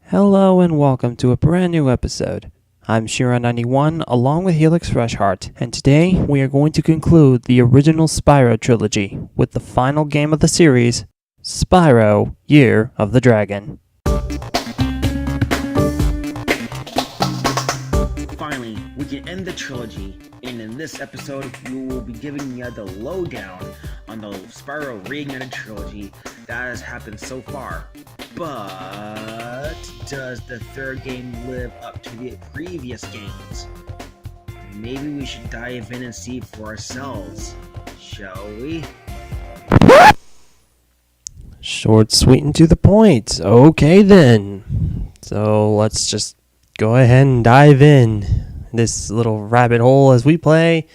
Hello and welcome to a brand new episode. I'm Shiron91 along with Helix RushHeart, and today we are going to conclude the original Spyro trilogy with the final game of the series, Spyro Year of the Dragon. Finally, we can end the trilogy, and in this episode we will be giving you the lowdown on the Spyro Reignited trilogy that has happened so far. But does the third game live up to the previous games? Maybe we should dive in and see for ourselves, shall we? Short, sweet, and to the point. Okay then. So let's just go ahead and dive in this little rabbit hole as we play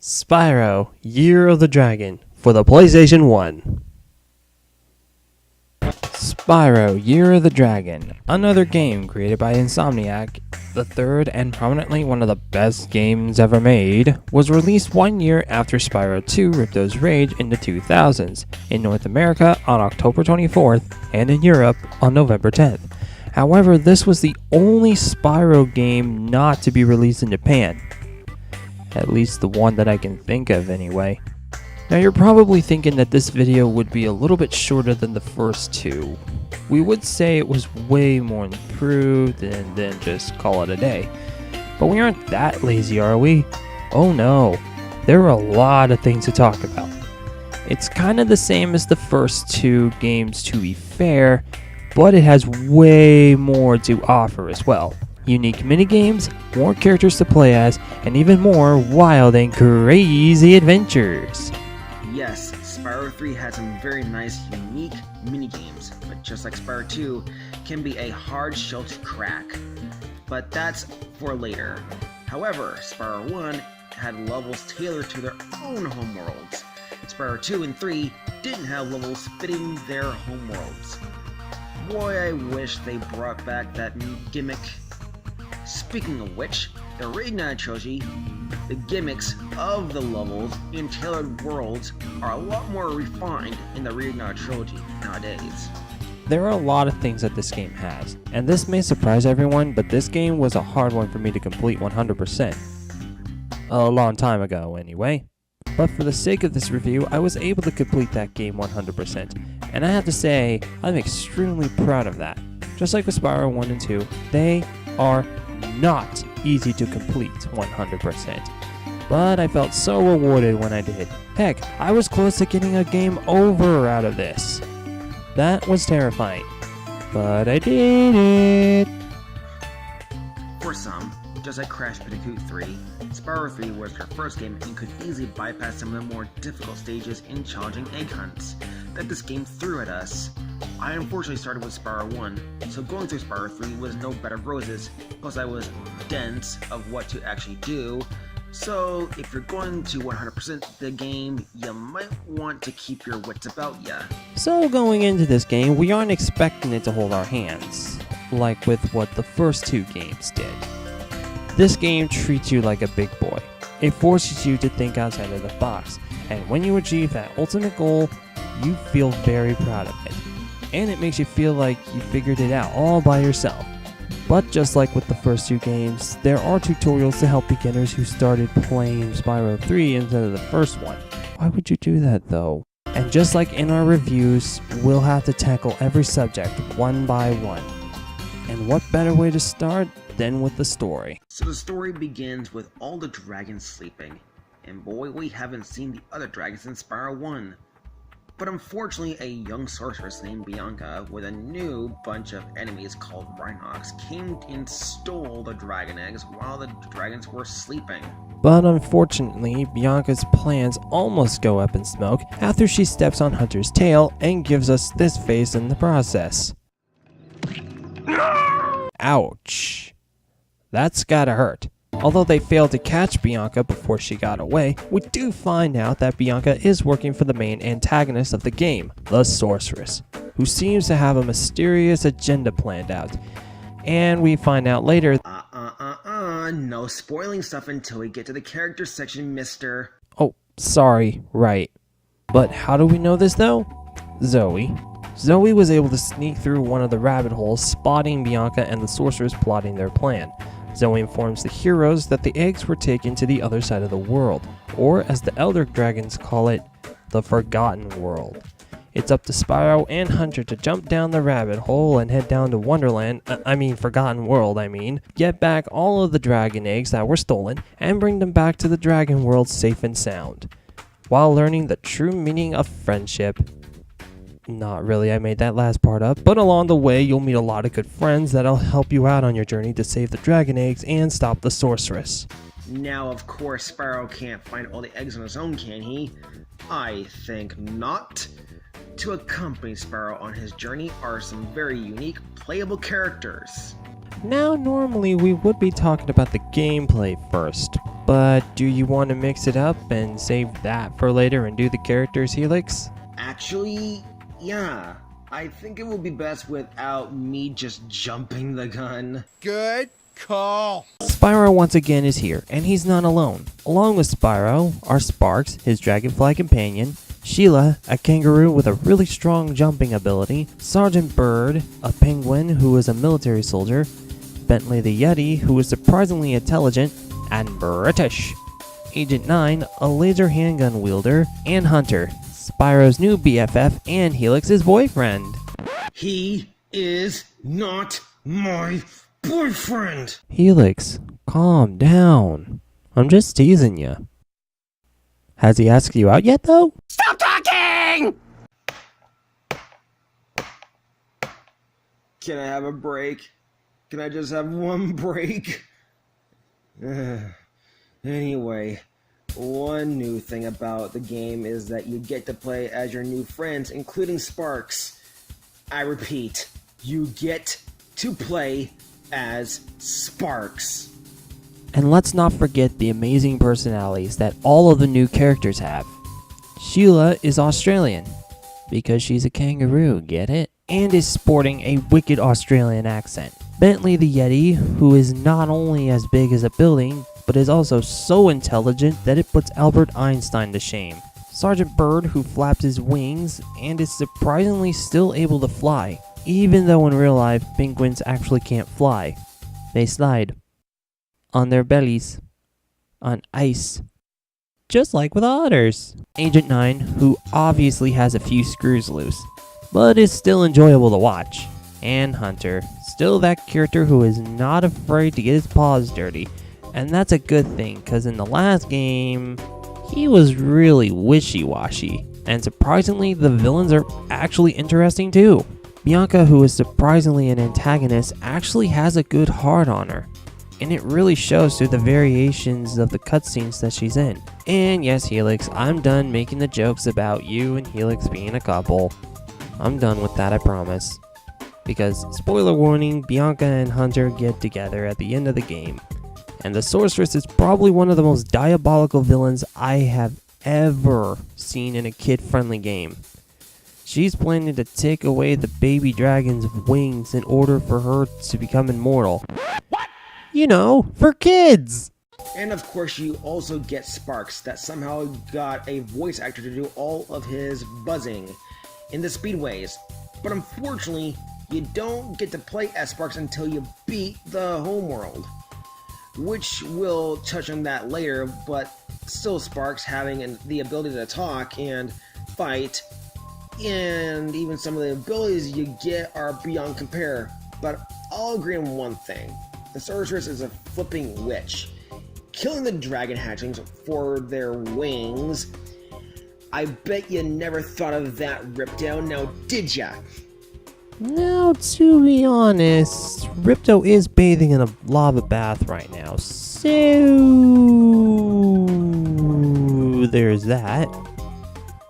Spyro Year of the Dragon for the PlayStation 1. Spyro Year of the Dragon, another game created by Insomniac, the third and prominently one of the best games ever made, was released 1 year after Spyro 2 Ripto's Rage in the 2000s, in North America on October 24th and in Europe on November 10th. However, this was the only Spyro game not to be released in Japan. At least the one that I can think of anyway. Now you're probably thinking that this video would be a little bit shorter than the first two. We would say it was way more improved and then just call it a day. But we aren't that lazy, are we? Oh no, there are a lot of things to talk about. It's kind of the same as the first two games to be fair, but it has way more to offer as well. Unique minigames, more characters to play as, and even more wild and crazy adventures. Yes, Spyro 3 had some very nice, unique minigames, but just like Spyro 2, can be a hard shell to crack. But that's for later. However, Spyro 1 had levels tailored to their own homeworlds. Spyro 2 and 3 didn't have levels fitting their homeworlds. Boy, I wish they brought back that new gimmick. Speaking of which, the Reignited trilogy, the gimmicks of the levels in tailored worlds are a lot more refined in the Reignited trilogy nowadays. There are a lot of things that this game has, and this may surprise everyone, but this game was a hard one for me to complete 100%. A long time ago, anyway. But for the sake of this review, I was able to complete that game 100%, and I have to say, I'm extremely proud of that. Just like with Spyro 1 and 2, they are not easy to complete 100%. But I felt so rewarded when I did. Heck, I was close to getting a game over out of this. That was terrifying, but I did it. For some, just like Crash Bandicoot 3, Spyro 3 was their first game and could easily bypass some of the more difficult stages in challenging egg hunts that this game threw at us. I unfortunately started with Spyro 1, so going through Spyro 3 was no bed of roses, plus I was dense of what to actually do. So if you're going to 100% the game, you might want to keep your wits about ya. So going into this game, we aren't expecting it to hold our hands, like with what the first two games did. This game treats you like a big boy. It forces you to think outside of the box, and when you achieve that ultimate goal, you feel very proud of it. And it makes you feel like you figured it out all by yourself. But just like with the first two games, there are tutorials to help beginners who started playing Spyro 3 instead of the first one. Why would you do that though? And just like in our reviews, we'll have to tackle every subject one by one. And what better way to start than with the story? So the story begins with all the dragons sleeping, and boy, we haven't seen the other dragons in Spyro 1. But unfortunately, a young sorceress named Bianca with a new bunch of enemies called Rhinox came and stole the dragon eggs while the dragons were sleeping. But unfortunately, Bianca's plans almost go up in smoke after she steps on Hunter's tail and gives us this face in the process. Ouch. That's gotta hurt. Although they failed to catch Bianca before she got away, we do find out that Bianca is working for the main antagonist of the game, the Sorceress, who seems to have a mysterious agenda planned out. And we find out later... No spoiling stuff until we get to the character section, mister. Oh, sorry, right. But how do we know this though? Zoe, Zoe was able to sneak through one of the rabbit holes, spotting Bianca and the sorceress plotting their plan. Zoe informs the heroes that the eggs were taken to the other side of the world, or as the Elder Dragons call it, the Forgotten World. It's up to Spyro and Hunter to jump down the rabbit hole and head down to Wonderland, Forgotten World, get back all of the dragon eggs that were stolen, and bring them back to the Dragon World safe and sound, while learning the true meaning of friendship. Not really, I made that last part up, but along the way you'll meet a lot of good friends that'll help you out on your journey to save the dragon eggs and stop the sorceress. Now, of course, Spyro can't find all the eggs on his own, can he? I think not. To accompany Spyro on his journey are some very unique, playable characters. Now, normally we would be talking about the gameplay first, but do you want to mix it up and save that for later and do the characters, Helix? Actually, yeah. I think it will be best without me just jumping the gun. Good call. Spyro once again is here, and he's not alone. Along with Spyro are Sparks, his dragonfly companion, Sheila, a kangaroo with a really strong jumping ability, Sergeant Bird, a penguin who is a military soldier, Bentley the Yeti, who is surprisingly intelligent and British, Agent 9, a laser handgun wielder, and Hunter, Spyro's new BFF and Helix's boyfriend. He is not my boyfriend! Helix, calm down. I'm just teasing you. Has he asked you out yet, though? Stop talking! Can I have a break? Can I just have one break? Anyway, one new thing about the game is that you get to play as your new friends, including Sparks. I repeat, you get to play as Sparks. And let's not forget the amazing personalities that all of the new characters have. Sheila is Australian, because she's a kangaroo, get it? And is sporting a wicked Australian accent. Bentley the Yeti, who is not only as big as a building, but is also so intelligent that it puts Albert Einstein to shame. Sergeant Bird, who flaps his wings and is surprisingly still able to fly, even though in real life penguins actually can't fly. They slide on their bellies on ice, just like with otters. Agent 9, who obviously has a few screws loose, but is still enjoyable to watch. And Hunter, still that character who is not afraid to get his paws dirty. And that's a good thing, because in the last game, he was really wishy-washy. And surprisingly, the villains are actually interesting too. Bianca, who is surprisingly an antagonist, actually has a good heart on her. And it really shows through the variations of the cutscenes that she's in. And yes, Helix, I'm done making the jokes about you and Helix being a couple. I'm done with that, I promise. Because, spoiler warning, Bianca and Hunter get together at the end of the game. And the sorceress is probably one of the most diabolical villains I have ever seen in a kid-friendly game. She's planning to take away the baby dragon's wings in order for her to become immortal. What? You know, for kids! And of course you also get Sparks, that somehow got a voice actor to do all of his buzzing in the speedways. But unfortunately, you don't get to play as Sparks until you beat the homeworld, which we'll touch on that later, but still Sparks having the ability to talk and fight, and even some of the abilities you get are beyond compare. But I'll agree on one thing. The sorceress is a flipping witch. Killing the dragon hatchlings for their wings. I bet you never thought of that, Ripto, now did ya? Now, to be honest, Ripto is bathing in a lava bath right now, so there's that.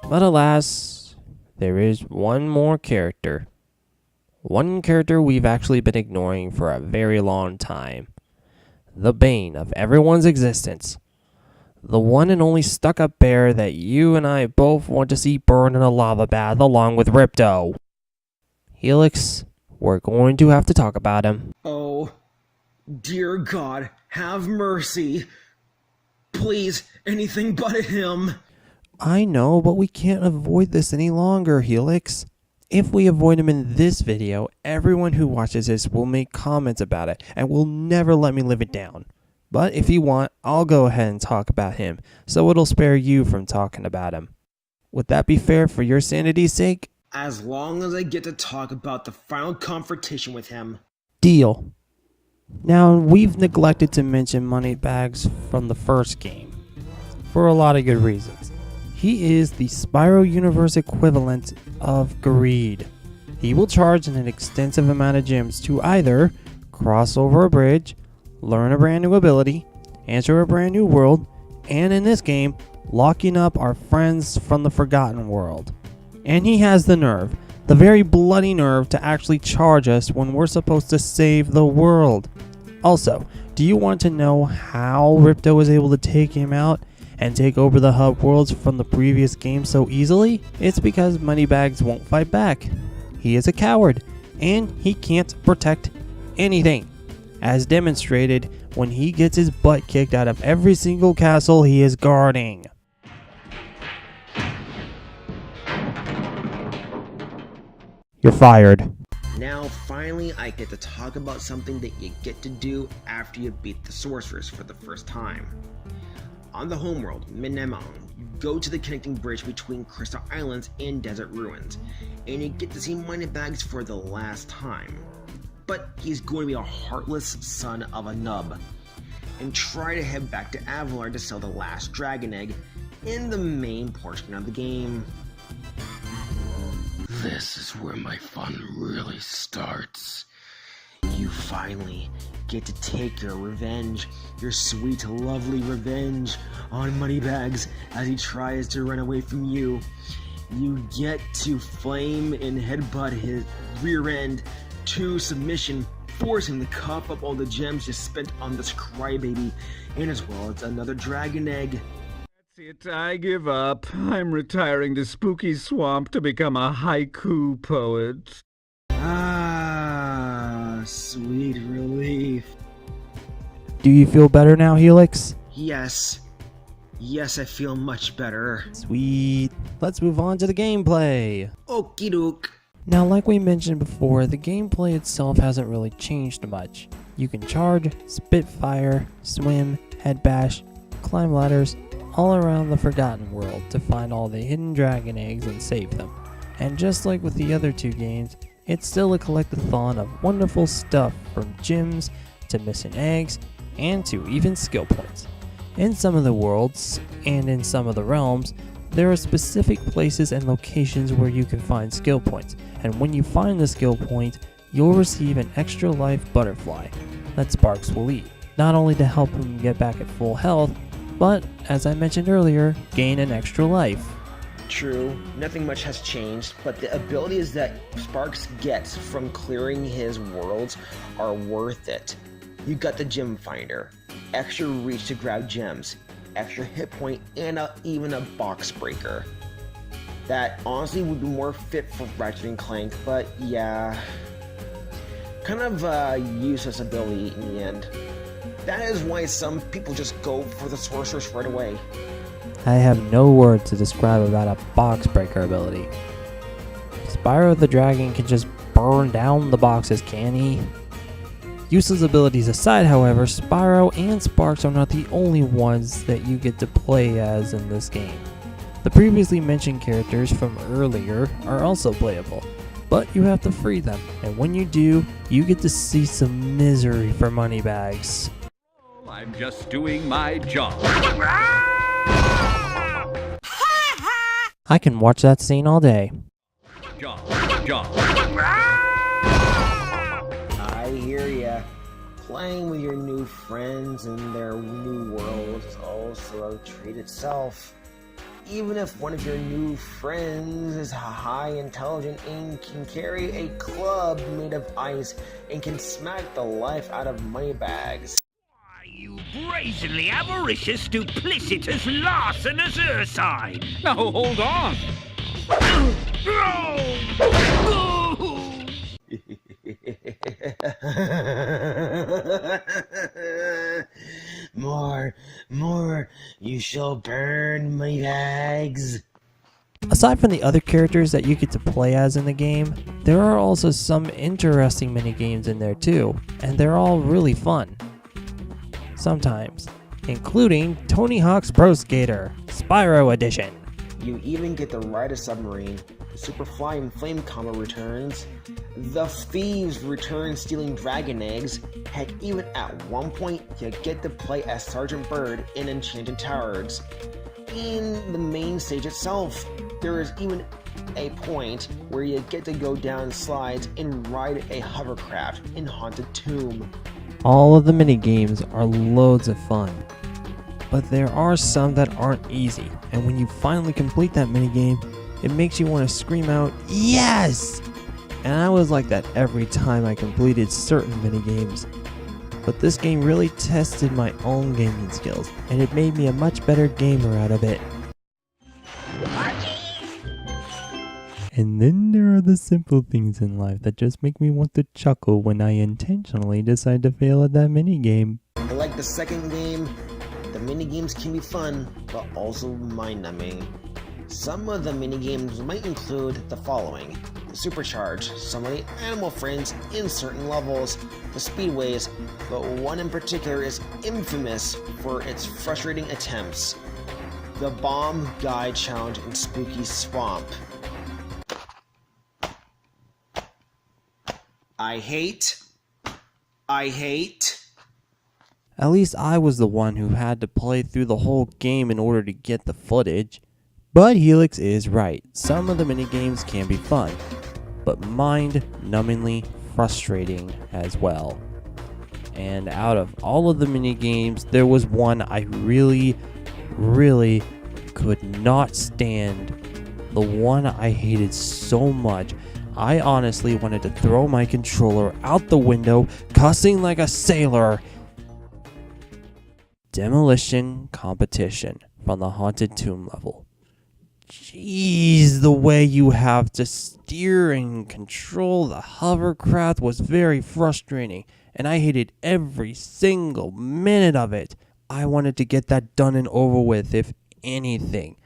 But alas, there is one more character. One character we've actually been ignoring for a very long time. The bane of everyone's existence. The one and only stuck-up bear that you and I both want to see burn in a lava bath along with Ripto. Helix, we're going to have to talk about him. Oh, dear God, have mercy. Please, anything but him. I know, but we can't avoid this any longer, Helix. If we avoid him in this video, everyone who watches this will make comments about it and will never let me live it down. But if you want, I'll go ahead and talk about him, so it'll spare you from talking about him. Would that be fair for your sanity's sake? As long as I get to talk about the final confrontation with him. Deal. Now, we've neglected to mention Moneybags from the first game, for a lot of good reasons. He is the Spyro universe equivalent of greed. He will charge an extensive amount of gems to either cross over a bridge, learn a brand new ability, enter a brand new world, and in this game, locking up our friends from the Forgotten World. And he has the nerve, the very bloody nerve, to actually charge us when we're supposed to save the world. Also, do you want to know how Ripto was able to take him out and take over the hub worlds from the previous game so easily? It's because Moneybags won't fight back. He is a coward, and he can't protect anything, as demonstrated when he gets his butt kicked out of every single castle he is guarding. You're fired. Now, finally, I get to talk about something that you get to do after you beat the sorceress for the first time. On the homeworld, Midnight Mountain, you go to the connecting bridge between Crystal Islands and Desert Ruins, and you get to see Moneybags for the last time. But he's going to be a heartless son of a nub, and try to head back to Avalar to sell the last dragon egg in the main portion of the game. This is where my fun really starts. You finally get to take your revenge, your sweet, lovely revenge on Moneybags as he tries to run away from you. You get to flame and headbutt his rear end to submission, force him to cough up all the gems you spent on this crybaby, and as well as another dragon egg. That's it, I give up. I'm retiring to Spooky Swamp to become a haiku poet. Ah, sweet relief. Do you feel better now, Helix? Yes, I feel much better. Sweet. Let's move on to the gameplay. Okie doke. Now, like we mentioned before, the gameplay itself hasn't really changed much. You can charge, spit fire, swim, head bash, climb ladders, all around the Forgotten World to find all the hidden dragon eggs and save them. And just like with the other two games, it's still a collectathon of wonderful stuff, from gems to missing eggs and to even skill points. In some of the worlds and in some of the realms, there are specific places and locations where you can find skill points, and when you find the skill point, you'll receive an extra life butterfly that Sparks will eat, not only to help him get back at full health, but, as I mentioned earlier, gain an extra life. True, nothing much has changed, but the abilities that Sparks gets from clearing his worlds are worth it. You got the Gem Finder, extra reach to grab gems, extra hit point, and even a box breaker. That honestly would be more fit for Ratchet & Clank, but yeah, kind of a useless ability in the end. That is why some people just go for the sorceress right away. I have no word to describe about a box breaker ability. Spyro the Dragon can just burn down the boxes, can he? Useless abilities aside, however, Spyro and Sparks are not the only ones that you get to play as in this game. The previously mentioned characters from earlier are also playable, but you have to free them, and when you do, you get to see some misery for Moneybags. I'm just doing my job. I can watch that scene all day. Job. I hear ya. Playing with your new friends in their new world is also a treat itself. Even if one of your new friends is high intelligent and can carry a club made of ice and can smack the life out of Moneybags. You brazenly avaricious, duplicitous, larcenous ursine! Now hold on! More, you shall burn, Moneybags. Aside from the other characters that you get to play as in the game, there are also some interesting minigames in there too, and they're all really fun. Sometimes, including Tony Hawk's Pro Skater, Spyro Edition. You even get to ride a submarine, the Super Fly and Flame combo returns, the Thieves return stealing dragon eggs, heck even at one point you get to play as Sergeant Bird in Enchanted Towers. In the main stage itself, there is even a point where you get to go down slides and ride a hovercraft in Haunted Tomb. All of the minigames are loads of fun, but there are some that aren't easy, and when you finally complete that minigame, it makes you want to scream out, "Yes!" And I was like that every time I completed certain minigames. But this game really tested my own gaming skills, and it made me a much better gamer out of it. And then there are the simple things in life that just make me want to chuckle when I intentionally decide to fail at that minigame. Like the second game, the minigames can be fun, but also mind-numbing. Some of the minigames might include the following: the Supercharge, some of the animal friends in certain levels, the Speedways, but one in particular is infamous for its frustrating attempts: the Bomb Guy Challenge in Spooky Swamp. I hate. At least I was the one who had to play through the whole game in order to get the footage. But Helix is right, some of the minigames can be fun, but mind-numbingly frustrating as well. And out of all of the minigames, there was one I really could not stand. The one I hated so much, I honestly wanted to throw my controller out the window, cussing like a sailor. Demolition Competition from the Haunted Tomb level. Jeez, the way you have to steer and control the hovercraft was very frustrating, and I hated every single minute of it. I wanted to get that done and over with, if anything.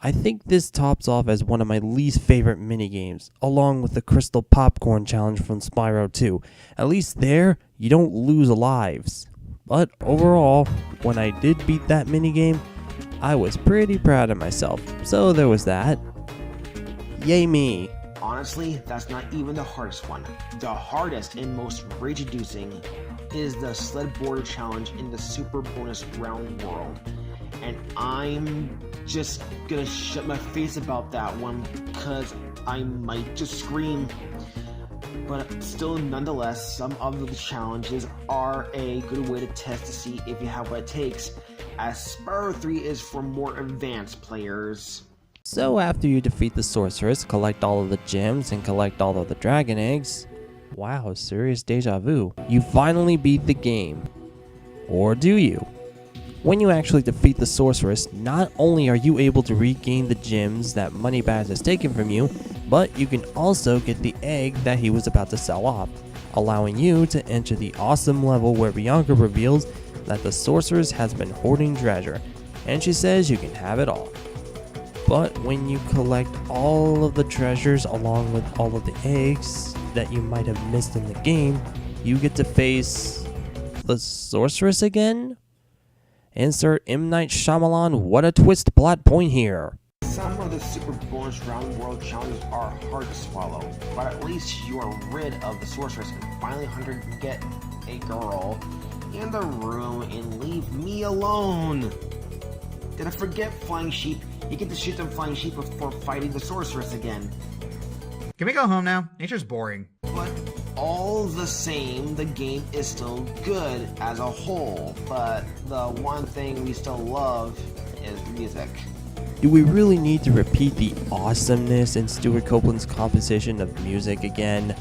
I think this tops off as one of my least favorite minigames, along with the Crystal Popcorn Challenge from Spyro 2. At least there, you don't lose lives. But overall, when I did beat that minigame, I was pretty proud of myself, so there was that. Yay me. Honestly, that's not even the hardest one. The hardest and most rage-inducing is the Sled Border Challenge in the Super Bonus Round World. And I'm just gonna shut my face about that one, because I might just scream. But still, nonetheless, some of the challenges are a good way to test to see if you have what it takes, as Spyro 3 is for more advanced players. So after you defeat the sorceress, collect all of the gems, and collect all of the dragon eggs, wow, serious deja vu, you finally beat the game. Or do you? When you actually defeat the sorceress, not only are you able to regain the gems that Moneybags has taken from you, but you can also get the egg that he was about to sell off, allowing you to enter the awesome level where Bianca reveals that the sorceress has been hoarding treasure, and she says you can have it all. But when you collect all of the treasures along with all of the eggs that you might have missed in the game, you get to face the sorceress again? Insert M. Night Shyamalan, what a twist plot point here. Some of the Super Bonus Round World challenges are hard to swallow, but at least you are rid of the sorceress and finally hunter can get a girl in the room and leave me alone. Did I forget Flying Sheep? You get to shoot them Flying Sheep before fighting the sorceress again. Can we go home now? Nature's boring. But all the same, the game is still good as a whole, but the one thing we still love is the music. Do we really need to repeat the awesomeness in Stuart Copeland's composition of music again?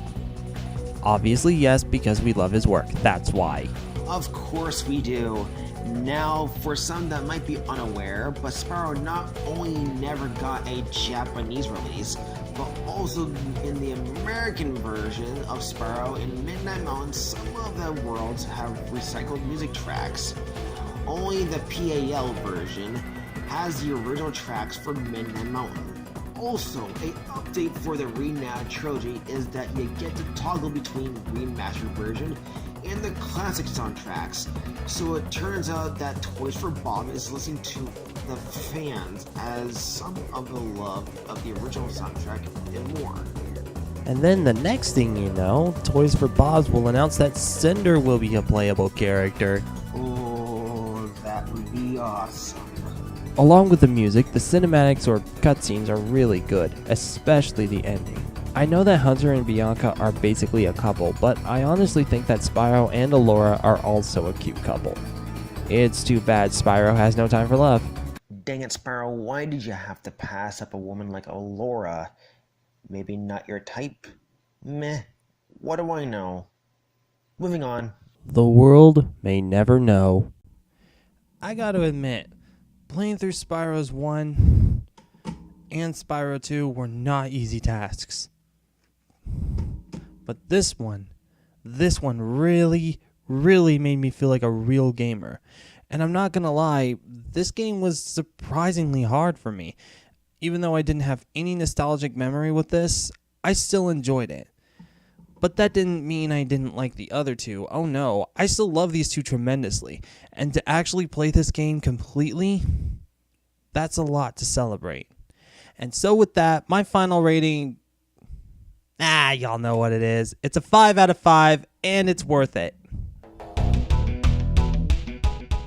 Obviously yes, because we love his work, that's why. Of course we do. Now, for some that might be unaware, but Spyro not only never got a Japanese release, but also in the American version of Spyro in Midnight Mountain, some of the worlds have recycled music tracks. Only the PAL version has the original tracks for Midnight Mountain. Also, a update for the Remastered trilogy is that you get to toggle between Remastered version and the classic soundtracks. So it turns out that Toys for Bob is listening to the fans as some of the love of the original soundtrack and more. And then the next thing you know, Toys for Bob's will announce that Cinder will be a playable character. Oh, that would be awesome. Along with the music, the cinematics or cutscenes are really good, especially the ending. I know that Hunter and Bianca are basically a couple, but I honestly think that Spyro and Allura are also a cute couple. It's too bad Spyro has no time for love. Dang it, Spyro, why did you have to pass up a woman like Allura? Maybe not your type? Meh, what do I know? Moving on. The world may never know. I gotta admit, playing through Spyro's 1 and Spyro 2 were not easy tasks. But this one really made me feel like a real gamer. And I'm not gonna lie, this game was surprisingly hard for me. Even though I didn't have any nostalgic memory with this, I still enjoyed it. But that didn't mean I didn't like the other two. Oh no, I still love these two tremendously. And to actually play this game completely, that's a lot to celebrate. And so with that, my final rating, y'all know what it is. It's a 5 out of 5, and it's worth it.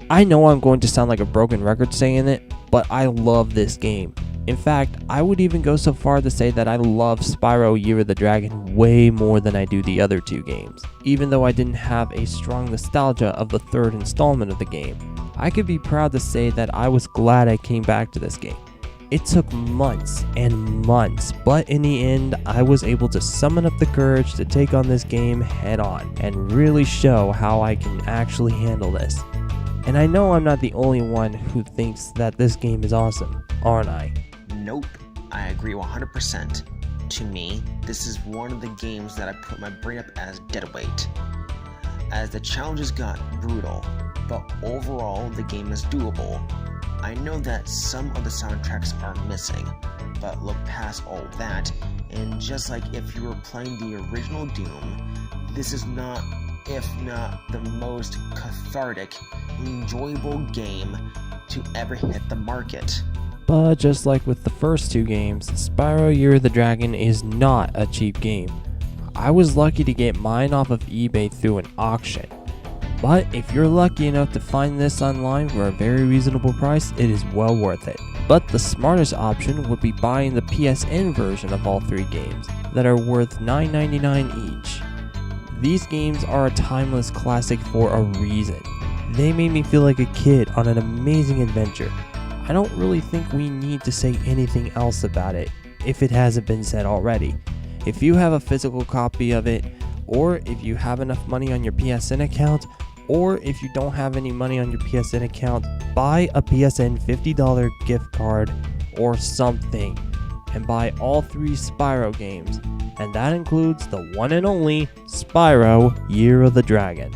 I know I'm going to sound like a broken record saying it, but I love this game. In fact, I would even go so far to say that I love Spyro Year of the Dragon way more than I do the other two games. Even though I didn't have a strong nostalgia of the third installment of the game, I could be proud to say that I was glad I came back to this game. It took months and months, but in the end, I was able to summon up the courage to take on this game head on and really show how I can actually handle this. And I know I'm not the only one who thinks that this game is awesome, aren't I? Nope, I agree 100%. To me, this is one of the games that I put my brain up as deadweight, as the challenges got brutal, but overall the game is doable. I know that some of the soundtracks are missing, but look past all that, and just like if you were playing the original Doom, this is not, if not the most cathartic, enjoyable game to ever hit the market. But just like with the first two games, Spyro Year of the Dragon is not a cheap game. I was lucky to get mine off of eBay through an auction. But if you're lucky enough to find this online for a very reasonable price, it is well worth it. But the smartest option would be buying the PSN version of all three games that are worth $9.99 each. These games are a timeless classic for a reason. They made me feel like a kid on an amazing adventure. I don't really think we need to say anything else about it, if it hasn't been said already. If you have a physical copy of it, or if you have enough money on your PSN account, or if you don't have any money on your PSN account, buy a PSN $50 gift card or something, and buy all three Spyro games, and that includes the one and only Spyro Year of the Dragon.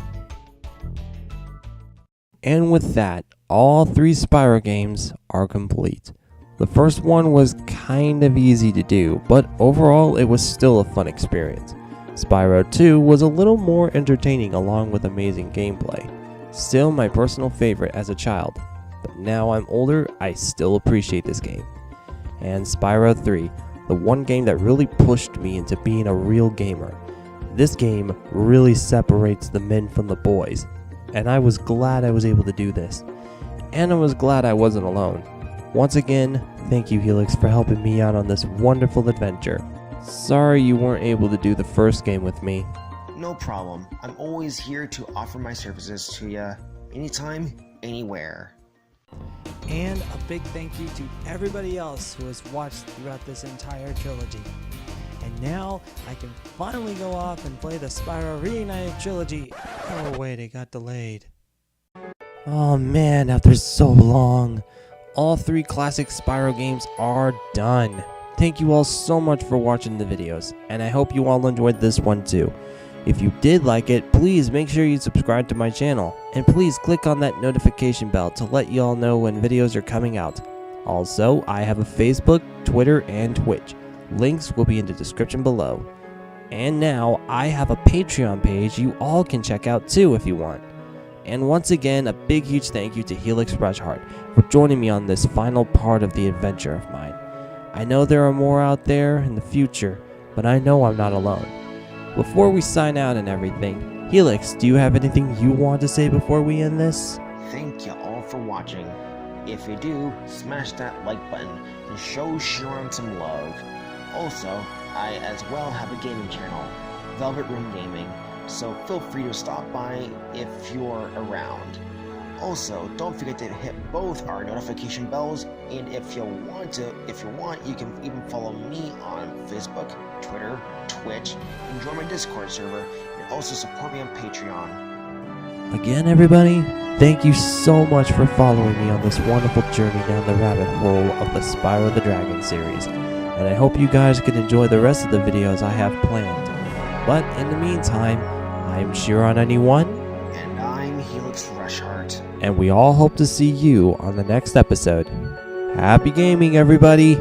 And with that, all three Spyro games are complete. The first one was kind of easy to do, but overall it was still a fun experience. Spyro 2 was a little more entertaining along with amazing gameplay. Still my personal favorite as a child, but now I'm older, I still appreciate this game. And Spyro 3, the one game that really pushed me into being a real gamer. This game really separates the men from the boys, and I was glad I was able to do this. And I was glad I wasn't alone. Once again, thank you Helix for helping me out on this wonderful adventure. Sorry you weren't able to do the first game with me. No problem. I'm always here to offer my services to ya, anytime, anywhere. And a big thank you to everybody else who has watched throughout this entire trilogy. And now I can finally go off and play the Spyro Reunited trilogy. Oh wait, it got delayed. Oh man, after so long, all three classic Spyro games are done. Thank you all so much for watching the videos, and I hope you all enjoyed this one too. If you did like it, please make sure you subscribe to my channel, and please click on that notification bell to let you all know when videos are coming out. Also, I have a Facebook, Twitter, and Twitch. Links will be in the description below. And now, I have a Patreon page you all can check out too if you want. And once again, a big huge thank you to Helix RushHeart for joining me on this final part of the adventure of mine. I know there are more out there in the future, but I know I'm not alone. Before we sign out and everything, Helix, do you have anything you want to say before we end this? Thank you all for watching. If you do, smash that like button and show Shiron some love. Also, I as well have a gaming channel, Velvet Room Gaming, so feel free to stop by if you're around. Also, don't forget to hit both our notification bells, and if you want, you can even follow me on Facebook, Twitter, Twitch, and join my Discord server, and also support me on Patreon. Again, everybody, thank you so much for following me on this wonderful journey down the rabbit hole of the Spyro the Dragon series, and I hope you guys can enjoy the rest of the videos I have planned. But in the meantime, I'm Shiron91, And I'm Helix RushHeart. and we all hope to see you on the next episode. Happy gaming, everybody!